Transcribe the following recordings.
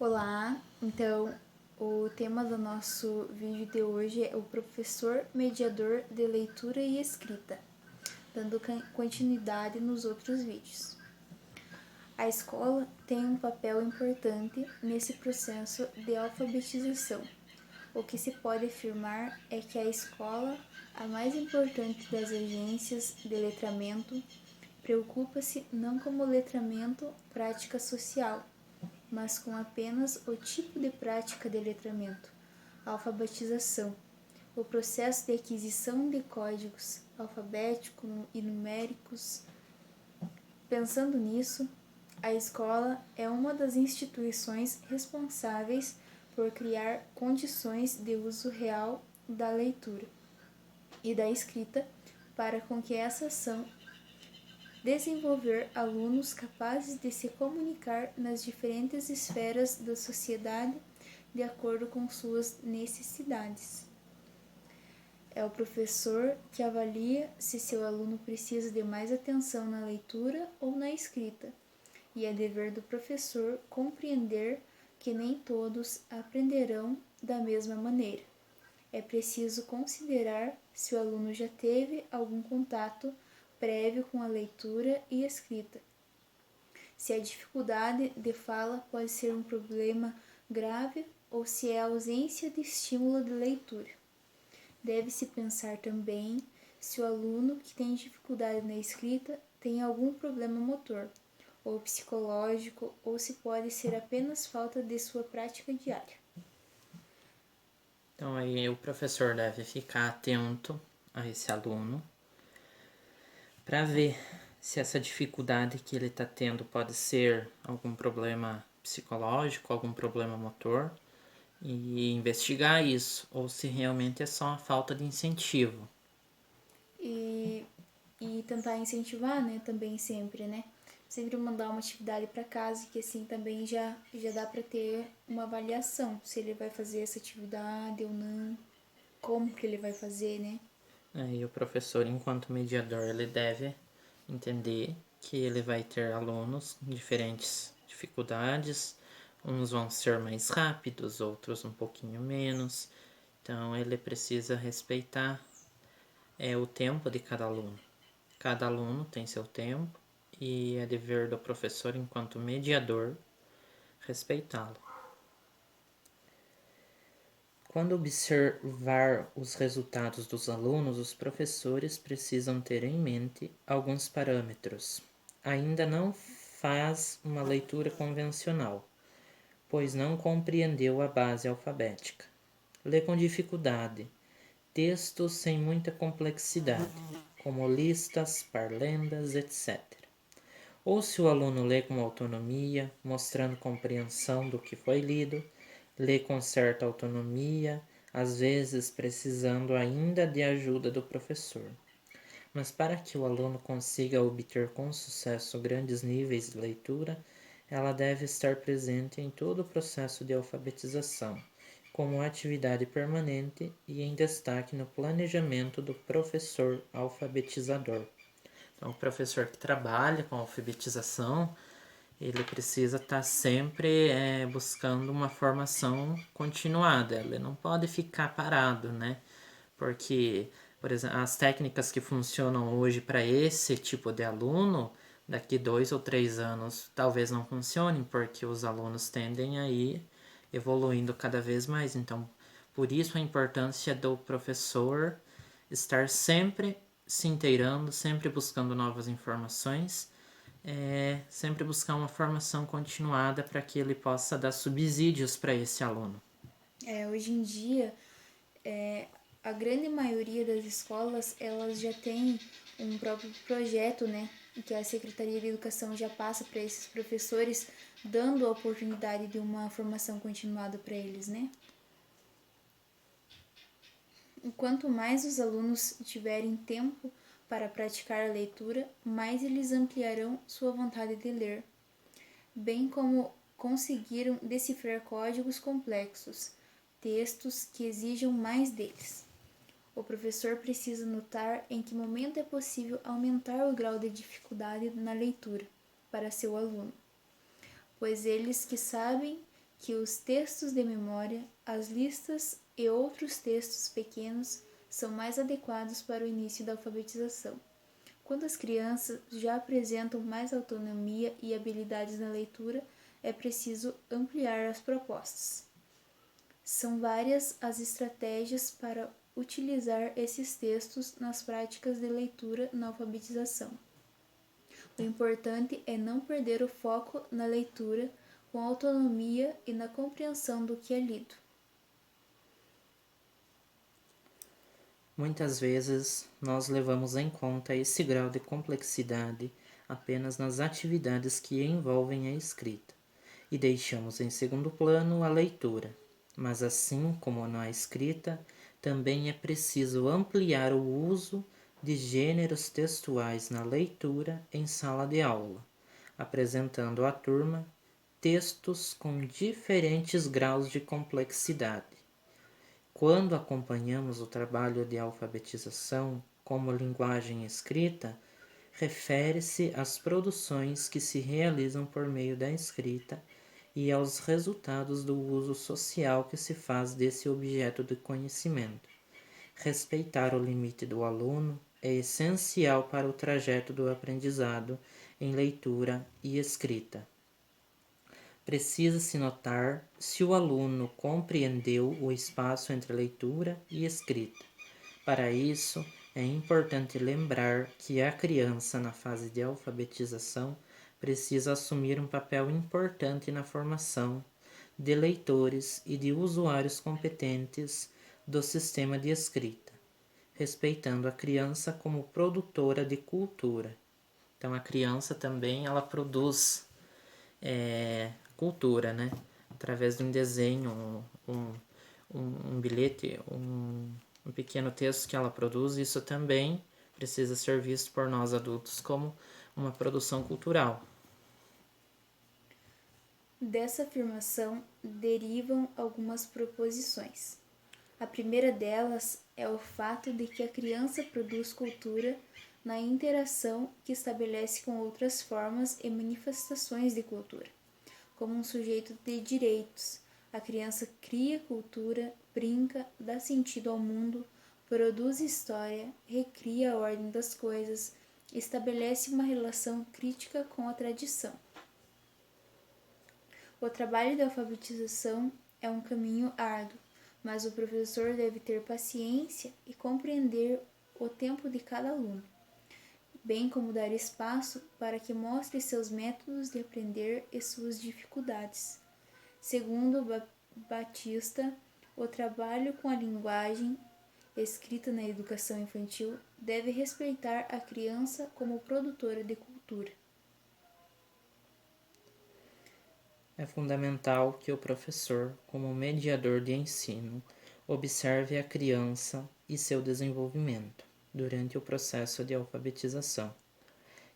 Olá, então o tema do nosso vídeo de hoje é o professor mediador de leitura e escrita, dando continuidade nos outros vídeos. A escola tem um papel importante nesse processo de alfabetização. O que se pode afirmar é que a escola, a mais importante das agências de letramento, preocupa-se não com o letramento prática social, mas com apenas o tipo de prática de letramento, a alfabetização, o processo de aquisição de códigos alfabéticos e numéricos. Pensando nisso, a escola é uma das instituições responsáveis por criar condições de uso real da leitura e da escrita para com que essa ação desenvolver alunos capazes de se comunicar nas diferentes esferas da sociedade de acordo com suas necessidades. É o professor que avalia se seu aluno precisa de mais atenção na leitura ou na escrita, e é dever do professor compreender que nem todos aprenderão da mesma maneira. É preciso considerar se o aluno já teve algum contato prévio com a leitura e escrita. Se a dificuldade de fala pode ser um problema grave ou se é a ausência de estímulo de leitura. Deve-se pensar também se o aluno que tem dificuldade na escrita tem algum problema motor, ou psicológico, ou se pode ser apenas falta de sua prática diária. Então aí o professor deve ficar atento a esse aluno para ver se essa dificuldade que ele está tendo pode ser algum problema psicológico, algum problema motor, e investigar isso, ou se realmente é só uma falta de incentivo. E tentar incentivar, né, também sempre, né? Sempre mandar uma atividade para casa, que assim também já dá para ter uma avaliação, se ele vai fazer essa atividade ou não, como que ele vai fazer, né? E o professor, enquanto mediador, ele deve entender que ele vai ter alunos com diferentes dificuldades, uns vão ser mais rápidos, outros um pouquinho menos, então ele precisa respeitar o tempo de cada aluno. Cada aluno tem seu tempo e é dever do professor, enquanto mediador, respeitá-lo. Quando observar os resultados dos alunos, os professores precisam ter em mente alguns parâmetros. Ainda não faz uma leitura convencional, pois não compreendeu a base alfabética. Lê com dificuldade, textos sem muita complexidade, como listas, parlendas, etc. Ou se o aluno lê com autonomia, mostrando compreensão do que foi lido, lê com certa autonomia, às vezes precisando ainda de ajuda do professor. Mas para que o aluno consiga obter com sucesso grandes níveis de leitura, ela deve estar presente em todo o processo de alfabetização, como atividade permanente e em destaque no planejamento do professor alfabetizador. Então, o professor que trabalha com alfabetização, ele precisa estar sempre buscando uma formação continuada. Ele não pode ficar parado, né? Porque, por exemplo, as técnicas que funcionam hoje para esse tipo de aluno, daqui 2 ou 3 anos talvez não funcionem, porque os alunos tendem a ir evoluindo cada vez mais. Então, por isso a importância do professor estar sempre se inteirando, sempre buscando novas informações, sempre buscar uma formação continuada para que ele possa dar subsídios para esse aluno. Hoje em dia, a grande maioria das escolas, elas já têm um próprio projeto, né? Que a Secretaria de Educação já passa para esses professores, dando a oportunidade de uma formação continuada para eles, né? E quanto mais os alunos tiverem tempo para praticar a leitura, mais eles ampliarão sua vontade de ler, bem como conseguiram decifrar códigos complexos, textos que exijam mais deles. O professor precisa notar em que momento é possível aumentar o grau de dificuldade na leitura para seu aluno, pois eles que sabem que os textos de memória, as listas e outros textos pequenos são mais adequados para o início da alfabetização. Quando as crianças já apresentam mais autonomia e habilidades na leitura, é preciso ampliar as propostas. São várias as estratégias para utilizar esses textos nas práticas de leitura na alfabetização. O importante é não perder o foco na leitura com autonomia e na compreensão do que é lido. Muitas vezes nós levamos em conta esse grau de complexidade apenas nas atividades que envolvem a escrita e deixamos em segundo plano a leitura. Mas assim como na escrita, também é preciso ampliar o uso de gêneros textuais na leitura em sala de aula, apresentando à turma textos com diferentes graus de complexidade. Quando acompanhamos o trabalho de alfabetização como linguagem escrita, refere-se às produções que se realizam por meio da escrita e aos resultados do uso social que se faz desse objeto de conhecimento. Respeitar o limite do aluno é essencial para o trajeto do aprendizado em leitura e escrita. Precisa-se notar se o aluno compreendeu o espaço entre leitura e escrita. Para isso, é importante lembrar que a criança, na fase de alfabetização, precisa assumir um papel importante na formação de leitores e de usuários competentes do sistema de escrita, respeitando a criança como produtora de cultura. Então, a criança também ela produz cultura, né? Através de um desenho, um bilhete, um pequeno texto que ela produz, isso também precisa ser visto por nós adultos como uma produção cultural. Dessa afirmação derivam algumas proposições. A primeira delas é o fato de que a criança produz cultura na interação que estabelece com outras formas e manifestações de cultura. Como um sujeito de direitos, a criança cria cultura, brinca, dá sentido ao mundo, produz história, recria a ordem das coisas, estabelece uma relação crítica com a tradição. O trabalho de alfabetização é um caminho árduo, mas o professor deve ter paciência e compreender o tempo de cada aluno, bem como dar espaço para que mostre seus métodos de aprender e suas dificuldades. Segundo Batista, o trabalho com a linguagem escrita na educação infantil deve respeitar a criança como produtora de cultura. É fundamental que o professor, como mediador de ensino, observe a criança e seu desenvolvimento durante o processo de alfabetização.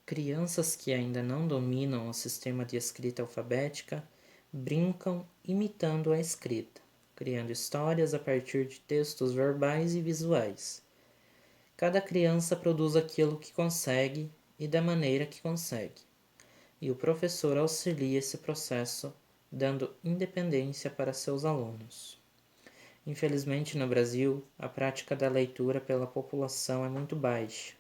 Crianças que ainda não dominam o sistema de escrita alfabética brincam imitando a escrita, criando histórias a partir de textos verbais e visuais. Cada criança produz aquilo que consegue e da maneira que consegue, e o professor auxilia esse processo, dando independência para seus alunos. Infelizmente, no Brasil, a prática da leitura pela população é muito baixa.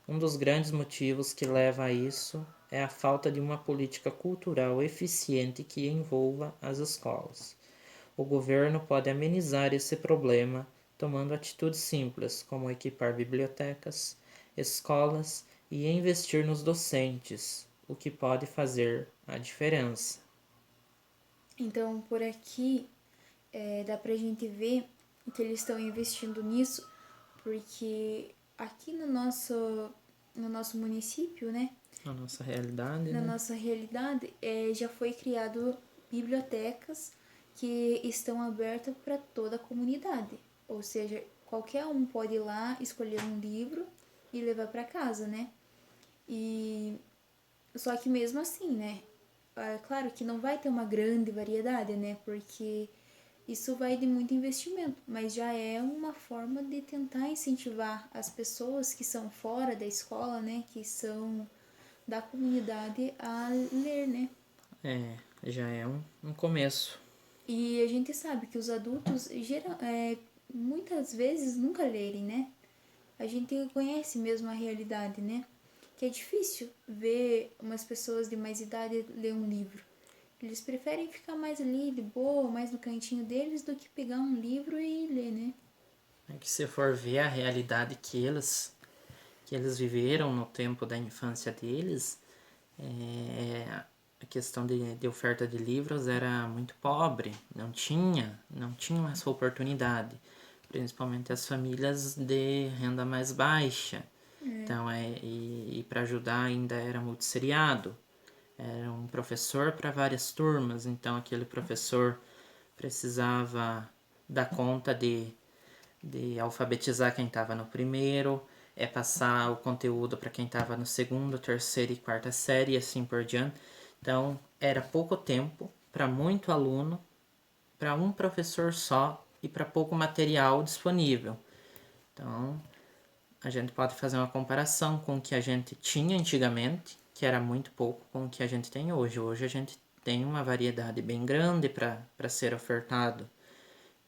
Um dos grandes motivos que leva a isso é a falta de uma política cultural eficiente que envolva as escolas. O governo pode amenizar esse problema tomando atitudes simples, como equipar bibliotecas, escolas e investir nos docentes, o que pode fazer a diferença. Então, por aqui, dá pra gente ver que eles estão investindo nisso, porque aqui no nosso município, né? Na nossa realidade, Na né? nossa realidade, já foi criado bibliotecas que estão abertas para toda a comunidade. Ou seja, qualquer um pode ir lá, escolher um livro e levar para casa, né? E só que mesmo assim, né? É claro que não vai ter uma grande variedade, né? Porque isso vai de muito investimento, mas já é uma forma de tentar incentivar as pessoas que são fora da escola, né? Que são da comunidade a ler, né? já é um começo. E a gente sabe que os adultos muitas vezes nunca lerem, né? A gente conhece mesmo a realidade, né? Que é difícil ver umas pessoas de mais idade ler um livro. Eles preferem ficar mais ali de boa, mais no cantinho deles, do que pegar um livro e ler, né? É que se for ver a realidade que eles viveram no tempo da infância deles, a questão de oferta de livros era muito pobre, não tinha essa oportunidade, principalmente as famílias de renda mais baixa. Então, e para ajudar ainda era multisseriado, era um professor para várias turmas, então aquele professor precisava dar conta de alfabetizar quem estava no primeiro, passar o conteúdo para quem estava no segundo, terceira e quarta série e assim por diante. Então, era pouco tempo para muito aluno, para um professor só e para pouco material disponível. Então, a gente pode fazer uma comparação com o que a gente tinha antigamente, que era muito pouco, com o que a gente tem hoje. Hoje a gente tem uma variedade bem grande para ser ofertado.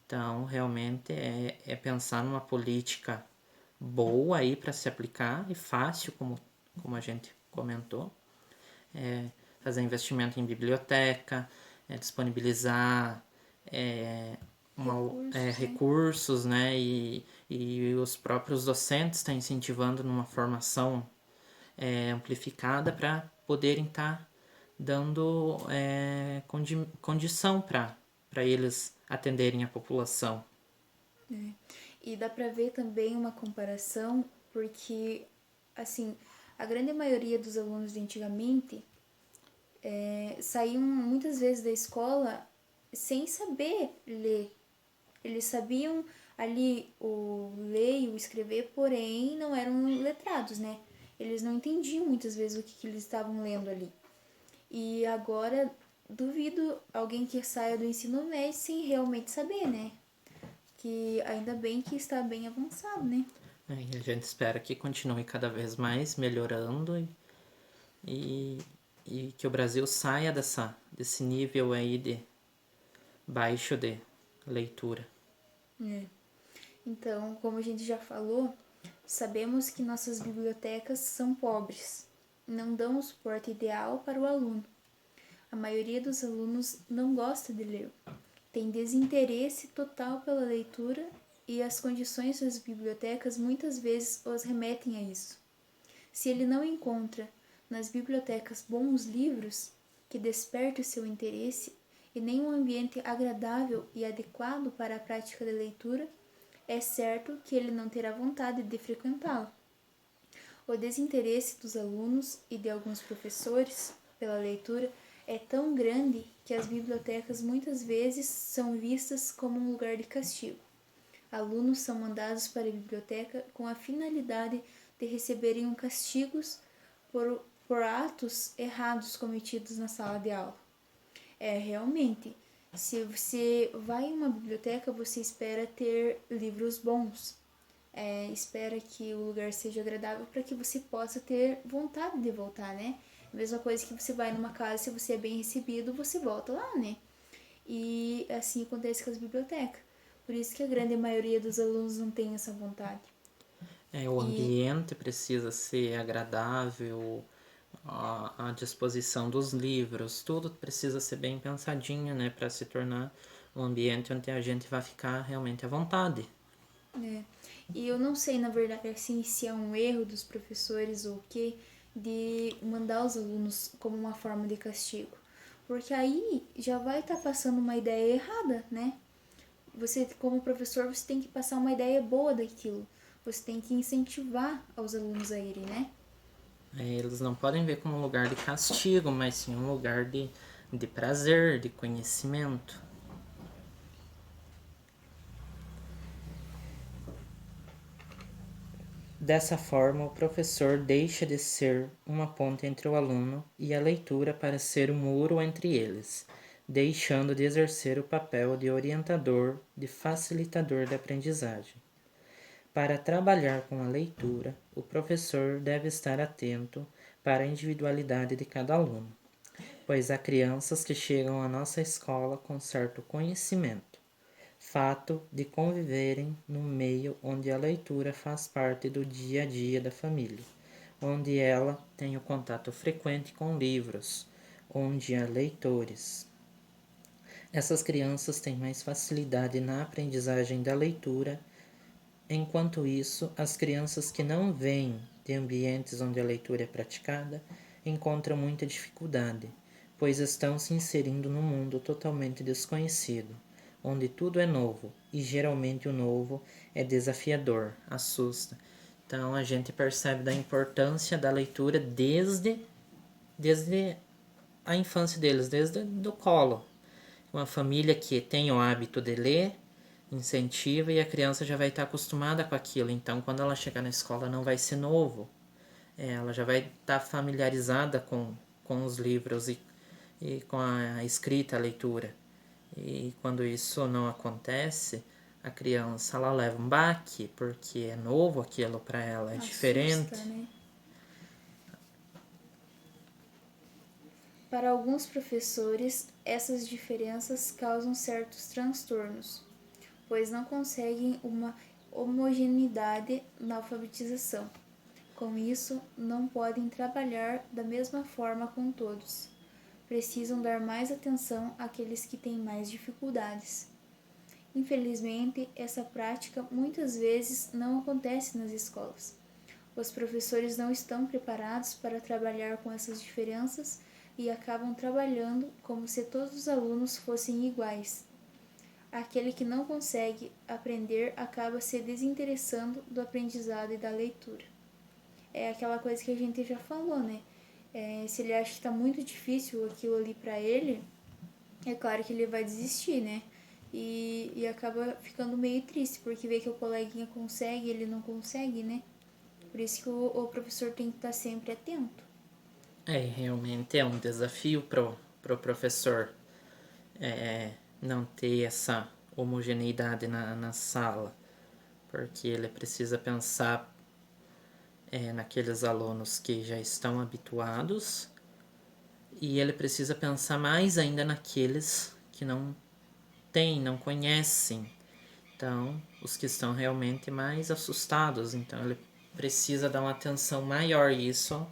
Então, realmente é pensar numa política boa aí para se aplicar e fácil, como a gente comentou. Fazer investimento em biblioteca, disponibilizar Recursos, né? recursos, né? E os próprios docentes estão incentivando numa formação amplificada para poderem estar dando condição para eles atenderem a população. É. E dá pra ver também uma comparação, porque, assim, a grande maioria dos alunos de antigamente saíam muitas vezes da escola sem saber ler. Eles sabiam ali o ler e o escrever, porém não eram letrados, né? Eles não entendiam muitas vezes o que eles estavam lendo ali. E agora duvido alguém que saia do ensino médio sem realmente saber, né? Que ainda bem que está bem avançado, né? E a gente espera que continue cada vez mais melhorando e, e que o Brasil saia desse nível aí de baixo de leitura. É. Então, como a gente já falou, sabemos que nossas bibliotecas são pobres, não dão o suporte ideal para o aluno. A maioria dos alunos não gosta de ler, tem desinteresse total pela leitura e as condições das bibliotecas muitas vezes os remetem a isso. Se ele não encontra nas bibliotecas bons livros que despertem o seu interesse e nem um ambiente agradável e adequado para a prática da leitura, é certo que ele não terá vontade de frequentá-la. O desinteresse dos alunos e de alguns professores pela leitura é tão grande que as bibliotecas muitas vezes são vistas como um lugar de castigo. Alunos são mandados para a biblioteca com a finalidade de receberem um castigos por atos errados cometidos na sala de aula. Realmente, se você vai em uma biblioteca, você espera ter livros bons. Espera que o lugar seja agradável para que você possa ter vontade de voltar, né? Mesma coisa que você vai numa casa, se você é bem recebido, você volta lá, né? E assim acontece com as bibliotecas. Por isso que a grande maioria dos alunos não tem essa vontade. O E ambiente precisa ser agradável, a disposição dos livros, tudo precisa ser bem pensadinho, né, para se tornar um ambiente onde a gente vai ficar realmente à vontade. É. E eu não sei, na verdade, assim, se é um erro dos professores ou o quê, de mandar os alunos como uma forma de castigo. Porque aí já vai estar passando uma ideia errada, né? Você, como professor, você tem que passar uma ideia boa daquilo. Você tem que incentivar os alunos a irem, né? Eles não podem ver como um lugar de castigo, mas sim um lugar de prazer, de conhecimento. Dessa forma, o professor deixa de ser uma ponte entre o aluno e a leitura para ser um muro entre eles, deixando de exercer o papel de orientador, de facilitador da aprendizagem. Para trabalhar com a leitura, o professor deve estar atento para a individualidade de cada aluno. pois há crianças que chegam à nossa escola com certo conhecimento, fato de conviverem no meio onde a leitura faz parte do dia a dia da família, onde ela tem o contato frequente com livros, onde há leitores. Essas crianças têm mais facilidade na aprendizagem da leitura. Enquanto isso, as crianças que não vêm de ambientes onde a leitura é praticada encontram muita dificuldade, pois estão se inserindo num mundo totalmente desconhecido, onde tudo é novo e geralmente o novo é desafiador, assusta. Então a gente percebe da importância da leitura desde a infância deles, desde o colo. Uma família que tem o hábito de ler incentiva e a criança já vai estar acostumada com aquilo. Então, quando ela chegar na escola, não vai ser novo. Ela já vai estar familiarizada com os livros e com a escrita, a leitura. E quando isso não acontece, a criança ela leva um baque, porque é novo aquilo para ela, é Assusta, diferente. né? Para alguns professores, essas diferenças causam certos transtornos, pois não conseguem uma homogeneidade na alfabetização. Com isso, não podem trabalhar da mesma forma com todos. Precisam dar mais atenção àqueles que têm mais dificuldades. Infelizmente, essa prática muitas vezes não acontece nas escolas. Os professores não estão preparados para trabalhar com essas diferenças e acabam trabalhando como se todos os alunos fossem iguais. Aquele que não consegue aprender acaba se desinteressando do aprendizado e da leitura. É aquela coisa que a gente já falou, né? Se ele acha que está muito difícil aquilo ali para ele, é claro que ele vai desistir, né? E acaba ficando meio triste, porque vê que o coleguinha consegue, ele não consegue, né? Por isso que o professor tem que estar sempre atento. Realmente é um desafio pro professor não ter essa homogeneidade na sala, porque ele precisa pensar naqueles alunos que já estão habituados e ele precisa pensar mais ainda naqueles que não têm, não conhecem. Então, os que estão realmente mais assustados, então ele precisa dar uma atenção maior e isso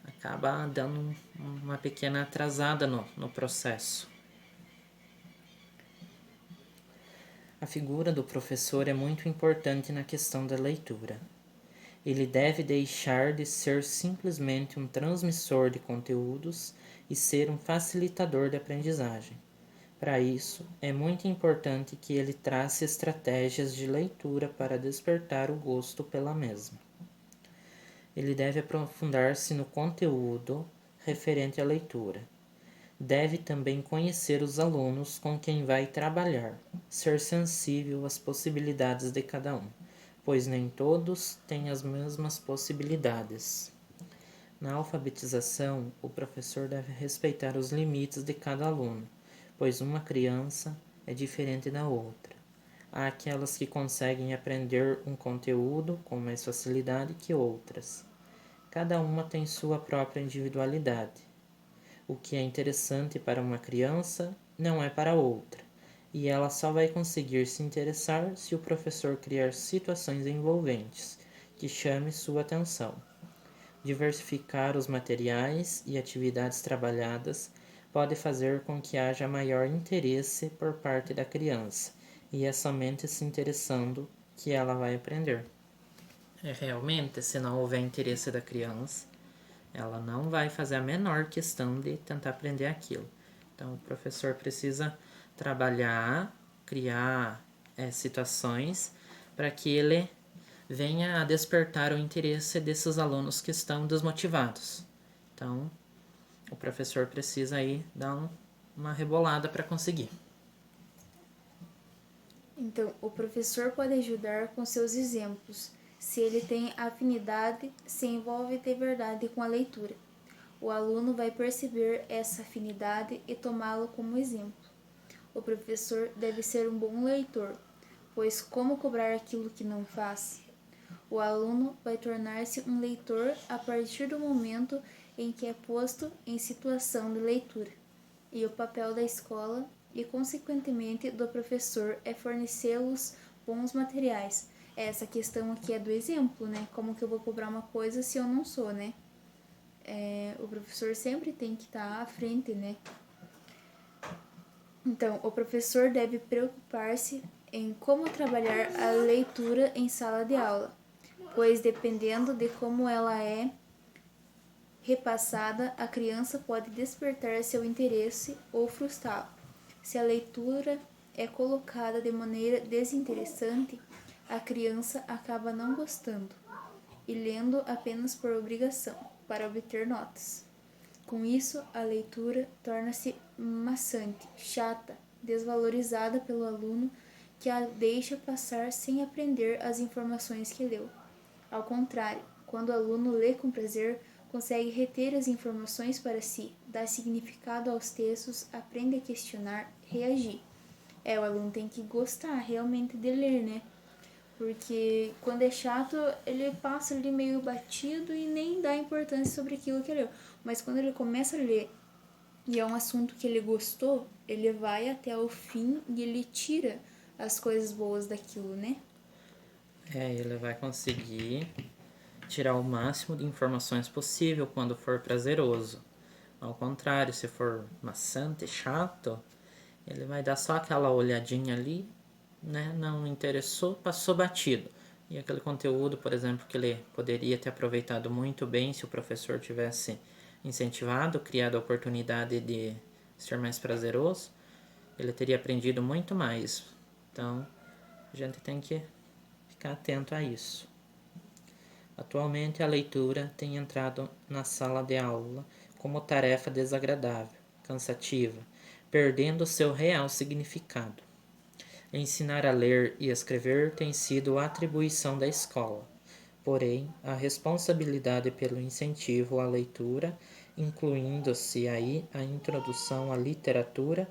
acaba dando uma pequena atrasada no processo. A figura do professor é muito importante na questão da leitura. Ele deve deixar de ser simplesmente um transmissor de conteúdos e ser um facilitador de aprendizagem. Para isso, é muito importante que ele trace estratégias de leitura para despertar o gosto pela mesma. Ele deve aprofundar-se no conteúdo referente à leitura. Deve também conhecer os alunos com quem vai trabalhar, ser sensível às possibilidades de cada um, pois nem todos têm as mesmas possibilidades. Na alfabetização, o professor deve respeitar os limites de cada aluno, pois uma criança é diferente da outra. Há aquelas que conseguem aprender um conteúdo com mais facilidade que outras. Cada uma tem sua própria individualidade. O que é interessante para uma criança não é para outra, e ela só vai conseguir se interessar se o professor criar situações envolventes que chame sua atenção. Diversificar os materiais e atividades trabalhadas pode fazer com que haja maior interesse por parte da criança, e é somente se interessando que ela vai aprender. Realmente, se não houver interesse da criança, ela não vai fazer a menor questão de tentar aprender aquilo. Então, o professor precisa trabalhar, criar situações para que ele venha a despertar o interesse desses alunos que estão desmotivados. Então, o professor precisa aí dar uma rebolada para conseguir. Então, o professor pode ajudar com seus exemplos. Se ele tem afinidade, se envolve de verdade com a leitura. O aluno vai perceber essa afinidade e tomá-lo como exemplo. O professor deve ser um bom leitor, pois como cobrar aquilo que não faz? O aluno vai tornar-se um leitor a partir do momento em que é posto em situação de leitura. E o papel da escola e, consequentemente, do professor é fornecê-los bons materiais. Essa questão aqui é do exemplo, né? Como que eu vou cobrar uma coisa se eu não sou, né? O professor sempre tem que estar à frente, né? Então, o professor deve preocupar-se em como trabalhar a leitura em sala de aula, pois dependendo de como ela é repassada, a criança pode despertar seu interesse ou frustrá-lo. Se a leitura é colocada de maneira desinteressante, a criança acaba não gostando e lendo apenas por obrigação, para obter notas. Com isso, a leitura torna-se maçante, chata, desvalorizada pelo aluno que a deixa passar sem aprender as informações que leu. Ao contrário, quando o aluno lê com prazer, consegue reter as informações para si, dá significado aos textos, aprende a questionar, reagir. O aluno tem que gostar realmente de ler, né? Porque quando é chato, ele passa ali meio batido e nem dá importância sobre aquilo que leu. Mas quando ele começa a ler e é um assunto que ele gostou, ele vai até o fim e ele tira as coisas boas daquilo, né? Ele vai conseguir tirar o máximo de informações possível quando for prazeroso. Ao contrário, se for maçante, chato, ele vai dar só aquela olhadinha ali, né? Não interessou, passou batido. E aquele conteúdo, por exemplo, que ele poderia ter aproveitado muito bem se o professor tivesse incentivado, criado a oportunidade de ser mais prazeroso, ele teria aprendido muito mais. Então, a gente tem que ficar atento a isso. Atualmente, a leitura tem entrado na sala de aula como tarefa desagradável, cansativa, perdendo seu real significado. Ensinar a ler e escrever tem sido atribuição da escola. Porém, a responsabilidade pelo incentivo à leitura, incluindo-se aí a introdução à literatura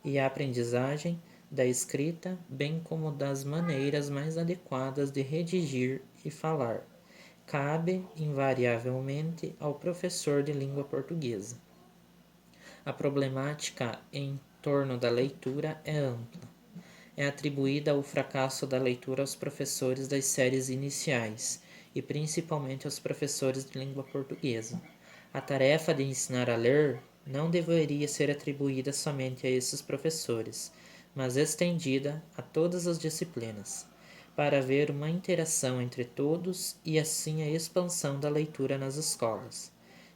e a aprendizagem da escrita, bem como das maneiras mais adequadas de redigir e falar, cabe invariavelmente ao professor de língua portuguesa. A problemática em torno da leitura é ampla. É atribuída o fracasso da leitura aos professores das séries iniciais e principalmente aos professores de língua portuguesa. A tarefa de ensinar a ler não deveria ser atribuída somente a esses professores, mas estendida a todas as disciplinas, para haver uma interação entre todos e assim a expansão da leitura nas escolas.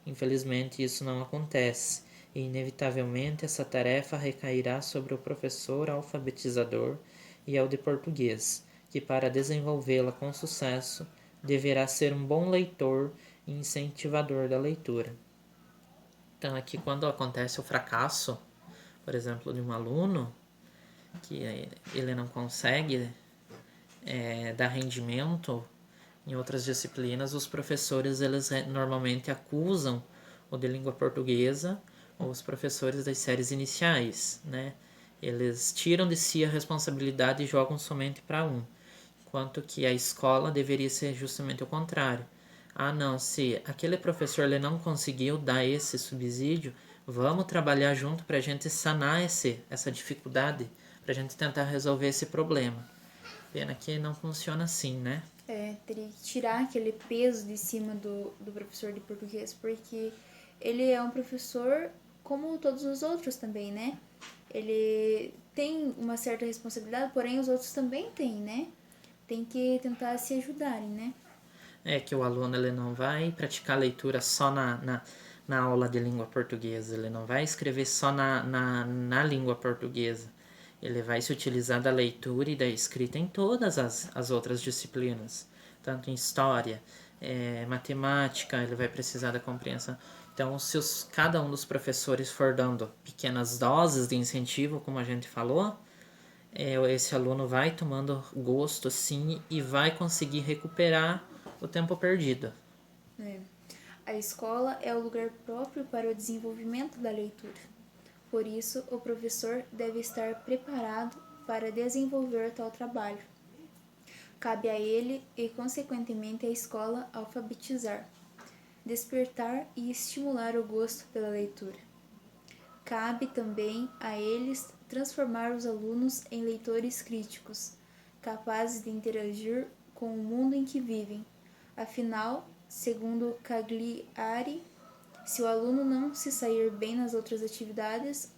Infelizmente, isso não acontece e, inevitavelmente, essa tarefa recairá sobre o professor alfabetizador e ao de português, que, para desenvolvê-la com sucesso, deverá ser um bom leitor e incentivador da leitura. Então, aqui, quando acontece o fracasso, por exemplo, de um aluno, que ele não consegue dar rendimento em outras disciplinas, os professores eles normalmente acusam o de língua portuguesa ou os professores das séries iniciais, né? Eles tiram de si a responsabilidade e jogam somente para um, enquanto que a escola deveria ser justamente o contrário. Ah, não, se aquele professor ele não conseguiu dar esse subsídio, vamos trabalhar junto para a gente sanar essa dificuldade, para a gente tentar resolver esse problema. Pena que não funciona assim, né? Teria que tirar aquele peso de cima do professor de português, porque ele é um professor como todos os outros também, né? Ele tem uma certa responsabilidade, porém os outros também têm, né? Tem que tentar se ajudarem, né? É que o aluno ele não vai praticar leitura só na aula de língua portuguesa, ele não vai escrever só na língua portuguesa. Ele vai se utilizar da leitura e da escrita em todas as outras disciplinas, tanto em história, matemática, ele vai precisar da compreensão. Então, se cada um dos professores for dando pequenas doses de incentivo, como a gente falou, esse aluno vai tomando gosto, sim, e vai conseguir recuperar o tempo perdido. A escola é o lugar próprio para o desenvolvimento da leitura. Por isso, o professor deve estar preparado para desenvolver tal trabalho. Cabe a ele e, consequentemente, à escola alfabetizar. despertar e estimular o gosto pela leitura. Cabe também a eles transformar os alunos em leitores críticos, capazes de interagir com o mundo em que vivem. Afinal, segundo Cagliari, se o aluno não se sair bem nas outras atividades,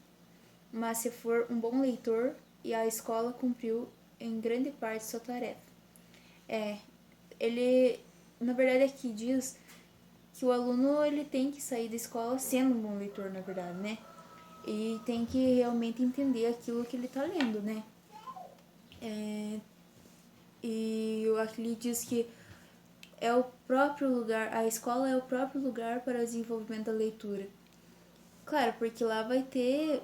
mas se for um bom leitor, e a escola cumpriu em grande parte sua tarefa. Ele, na verdade, aqui diz que o aluno ele tem que sair da escola sendo um bom leitor, na verdade, né? E tem que realmente entender aquilo que ele está lendo, né? E aqui ele diz que é o próprio lugar, a escola é o próprio lugar para o desenvolvimento da leitura. Claro, porque lá vai ter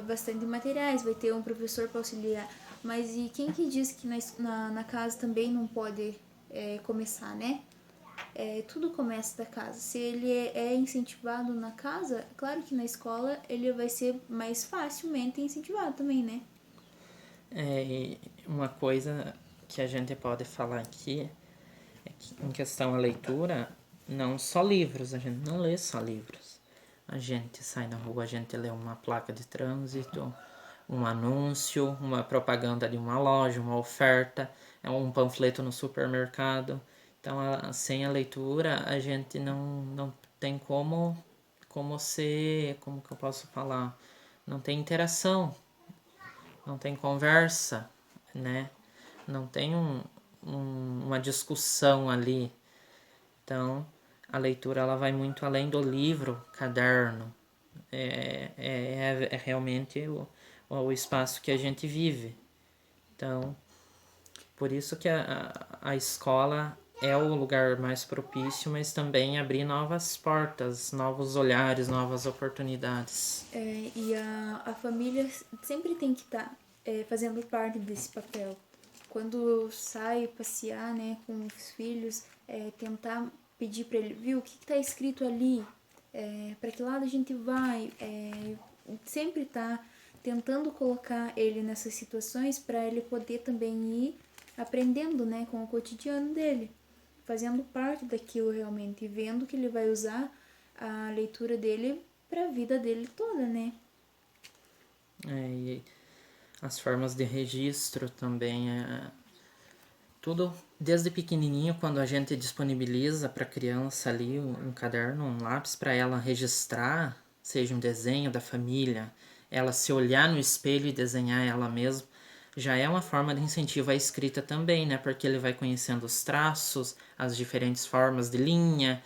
bastante materiais, vai ter um professor para auxiliar. Mas e quem que diz que na casa também não pode começar, né? Tudo começa da casa. Se ele é incentivado na casa, claro que na escola ele vai ser mais facilmente incentivado também, né? E uma coisa que a gente pode falar aqui é que, em questão à leitura, não só livros, a gente não lê só livros. A gente sai na rua, a gente lê uma placa de trânsito, um anúncio, uma propaganda de uma loja, uma oferta, um panfleto no supermercado. Então, sem a leitura, a gente não tem como ser, como que eu posso falar? Não tem interação, não tem conversa, né? Não tem uma discussão ali. Então, a leitura ela vai muito além do livro, caderno. É realmente o espaço que a gente vive. Então, por isso que a escola é o lugar mais propício, mas também abrir novas portas, novos olhares, novas oportunidades. E a família sempre tem que estar fazendo parte desse papel. Quando sai passear, né, com os filhos, tentar pedir para ele, viu, o que está escrito ali, para que lado a gente vai, sempre tá tentando colocar ele nessas situações para ele poder também ir aprendendo, né, com o cotidiano dele, fazendo parte daquilo realmente e vendo que ele vai usar a leitura dele para a vida dele toda, né? E as formas de registro também tudo desde pequenininho, quando a gente disponibiliza para a criança ali um caderno, um lápis para ela registrar, seja um desenho da família, ela se olhar no espelho e desenhar ela mesma, já é uma forma de incentivo à escrita também, né? Porque ele vai conhecendo os traços, as diferentes formas de linha,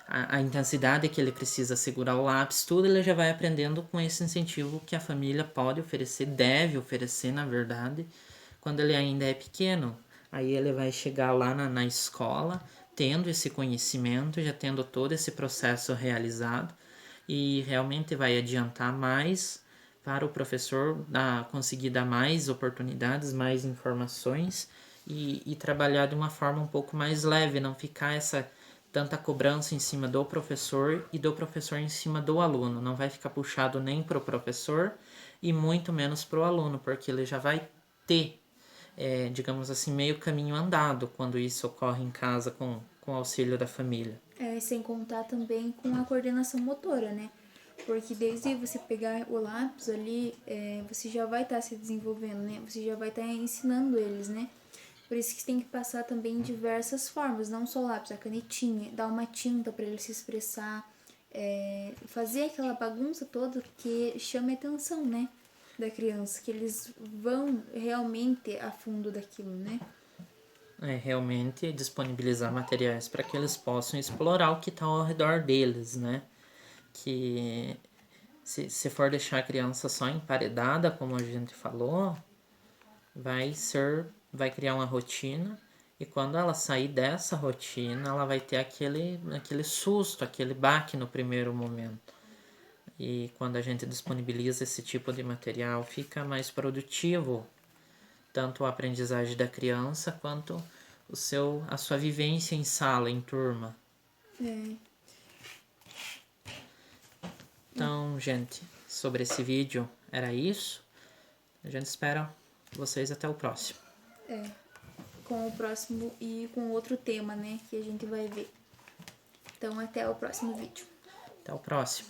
a intensidade que ele precisa segurar o lápis, tudo ele já vai aprendendo com esse incentivo que a família pode oferecer, deve oferecer, na verdade, quando ele ainda é pequeno. Aí ele vai chegar lá na escola, tendo esse conhecimento, já tendo todo esse processo realizado, e realmente vai adiantar mais para o professor conseguir dar mais oportunidades, mais informações e trabalhar de uma forma um pouco mais leve, não ficar essa tanta cobrança em cima do professor e do professor em cima do aluno. Não vai ficar puxado nem para o professor e muito menos para o aluno, porque ele já vai ter, digamos assim, meio caminho andado quando isso ocorre em casa com o auxílio da família. Sem contar também com a coordenação motora, né? Porque desde você pegar o lápis ali, você já vai estar se desenvolvendo, né? Você já vai estar ensinando eles, né? Por isso que tem que passar também em diversas formas, não só o lápis, a canetinha, dar uma tinta para ele se expressar, fazer aquela bagunça toda que chame a atenção, né? Da criança, que eles vão realmente a fundo daquilo, né? Realmente disponibilizar materiais para que eles possam explorar o que está ao redor deles, né? Que se for deixar a criança só emparedada, como a gente falou, vai criar uma rotina, e quando ela sair dessa rotina, ela vai ter aquele susto, aquele baque no primeiro momento. E quando a gente disponibiliza esse tipo de material, fica mais produtivo, tanto a aprendizagem da criança quanto a sua vivência em sala, em turma. Então, gente, sobre esse vídeo era isso. A gente espera vocês até o próximo. Com o próximo e com outro tema, né, que a gente vai ver. Então, até o próximo vídeo. Até o próximo.